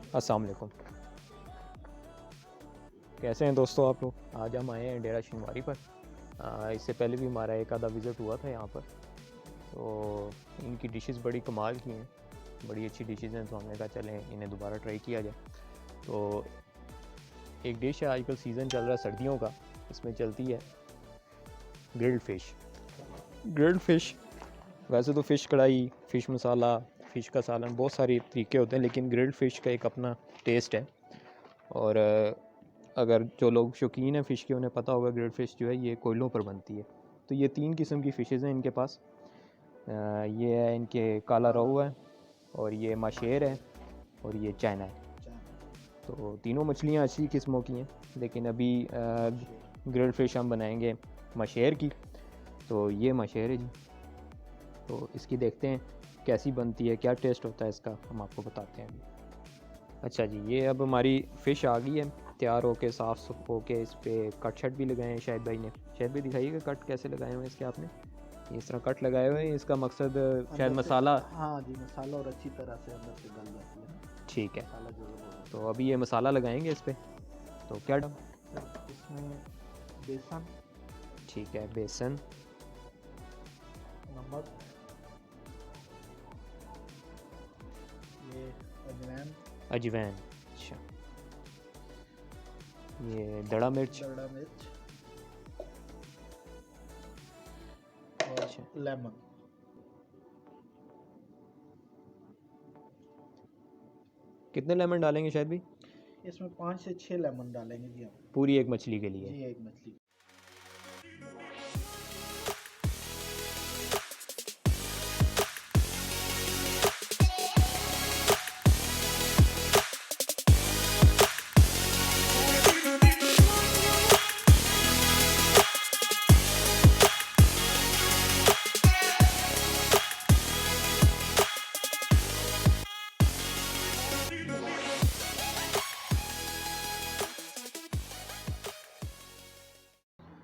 अस्सलाम वालेकुम। कैसे हैं दोस्तों आप लोग? आज हम आए हैं डेरा शिनवारी पर। इससे पहले भी हमारा एक आधा विज़िट हुआ था यहाँ पर। तो इनकी डिशेस बड़ी कमाल की हैं, बड़ी अच्छी डिशेस हैं, तो हमने कहा चलें इन्हें दोबारा ट्राई किया जाए। तो एक डिश है, आजकल सीज़न चल रहा है सर्दियों का, इसमें चलती है ग्रिल्ड फ़िश। ग्रिल्ड फ़िश, वैसे तो फ़िश कढ़ाई, फ़िश मसाला, फ़िश का सालन, बहुत सारे तरीके होते हैं, लेकिन ग्रिल्ड फ़िश का एक अपना टेस्ट है। और अगर जो लोग शौकीन हैं फ़िश के, उन्हें पता होगा ग्रिल्ड फ़िश जो है ये कोयलों पर बनती है। तो ये 3 किस्म की फ़िशेज़ हैं इनके पास। ये है इनके काला रोहू है, और ये माशेर है, और ये चाइना है। तो तीनों मछलियाँ अच्छी किस्मों की हैं, लेकिन अभी ग्रिल्ड फ़िश हम बनाएंगे माशेर की। तो ये माशेर है जी। तो इसकी देखते हैं कैसी बनती है, क्या टेस्ट होता है इसका, हम आपको बताते हैं अभी। अच्छा जी, ये अब हमारी फ़िश आ गई है तैयार होके, साफ़ होके। इस पर कट शट भी लगाए हैं शाहिद भाई ने। शाहिद भाई दिखाइएगा कट कैसे लगाए हुए हैं इसके आपने। इस तरह कट लगाए हुए हैं, इसका मकसद शायद मसाला। हाँ जी, मसाला और अच्छी तरह से अंदर से गल जाती है ना ठीक है, मसाला जो है तो अभी ये मसाला लगाएंगे इस पर। तो क्या इसमें बेसन, ठीक है, बेसन, नमक, ये अजवाइन, अजवाइन, अच्छा, ये दड़ा मिर्च, दड़ा मिर्च और अच्छा, लेमन। कितने लेमन डालेंगे शायद भी? इसमें 5 से 6 लेमन डालेंगे जी हम। पूरी एक मछली के लिए? जी, एक मछली।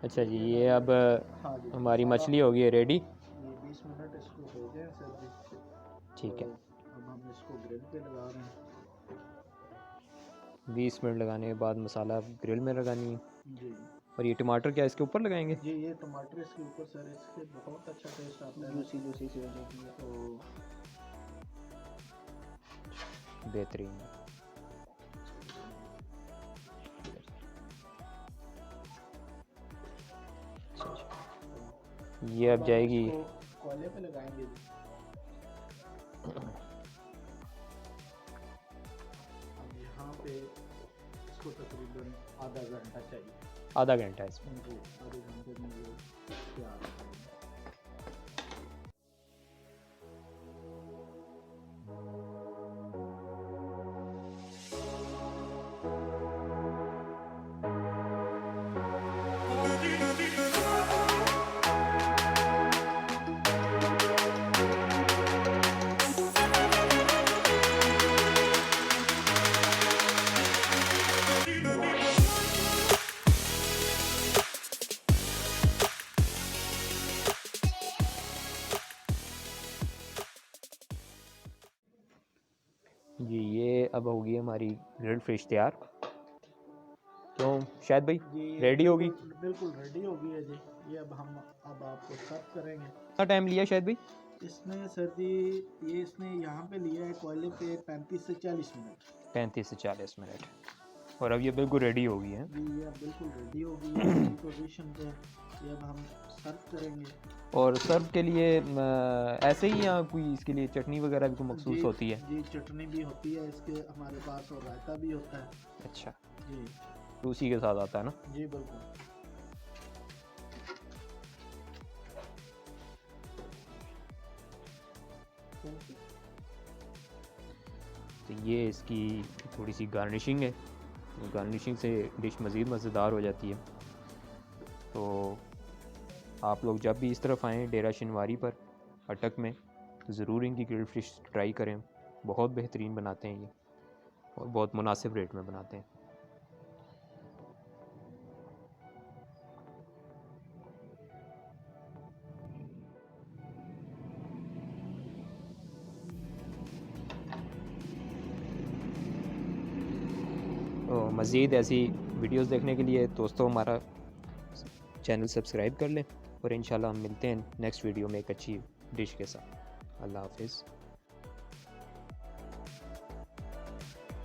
अच्छा जी, ये अब हाँ जी, हमारी मसाला मछली होगी रेडी। ये 20 मिनट इसको हो गए सर जी। ठीक तो है, अब हम इसको ग्रिल पे लगा रहे हैं 20 मिनट लगाने के बाद मसाला ग्रिल में लगानी है। जी। और ये टमाटर क्या इसके ऊपर लगाएंगे? जी, ये टमाटर इसके ऊपर सर, इससे बहुत अच्छा टेस्ट आता है, जूसी जूसी सी हो जाती है। तो बेहतरीन। ये अब हम जाएगी। इसको कोयले पे लगाएंगे जी। अब यहाँ पे इसको तकरीबन आधा घंटा चाहिए। आधा घंटा इसमें? जी, आधे घंटे में ये तैयार हो जाएगा। जी, ये अब होगी हमारी ग्रिल्ड फिश तैयार। तो शायद भाई जी, रेडी होगी? बिल्कुल रेडी हो गई है जी। ये अब हम आपको सर्व करेंगे। कितना टाइम लिया शायद भाई? इसने सर जी, ये इसने यहाँ पे लिया है कोयले पे 35 से 40 मिनट। 35 से 40 मिनट। और अब ये बिल्कुल रेडी हो गई है। जी, ये अब बिल्कुल रेडी हो गई है इसी पोजीशन पे। ये अब हम सर्व करेंगे। और सर्व के लिए ऐसे ही, या कोई इसके लिए चटनी वगैरह भी कोई मखसूस जी होती है? जी, चटनी भी होती है इसके हमारे पास, और रायता भी होता है। अच्छा, जी तो उसी के साथ आता है ना? जी बिल्कुल। तो ये इसकी थोड़ी सी गार्निशिंग है। गार्निशिंग से डिश मज़ीद मज़ेदार हो जाती है। तो आप लोग जब भी इस तरफ आएँ डेरा शिनवारी पर अटक में, तो ज़रूर इनकी ग्रिल्ड फ़िश ट्राई करें। बहुत बेहतरीन बनाते हैं ये, और बहुत मुनासिब रेट में बनाते हैं। मज़ीद ऐसी वीडियोस देखने के लिए दोस्तों हमारा चैनल सब्सक्राइब कर लें और इंशाल्लाह हम मिलते हैं नेक्स्ट वीडियो में एक अच्छी डिश के साथ। अल्लाह हाफिज़।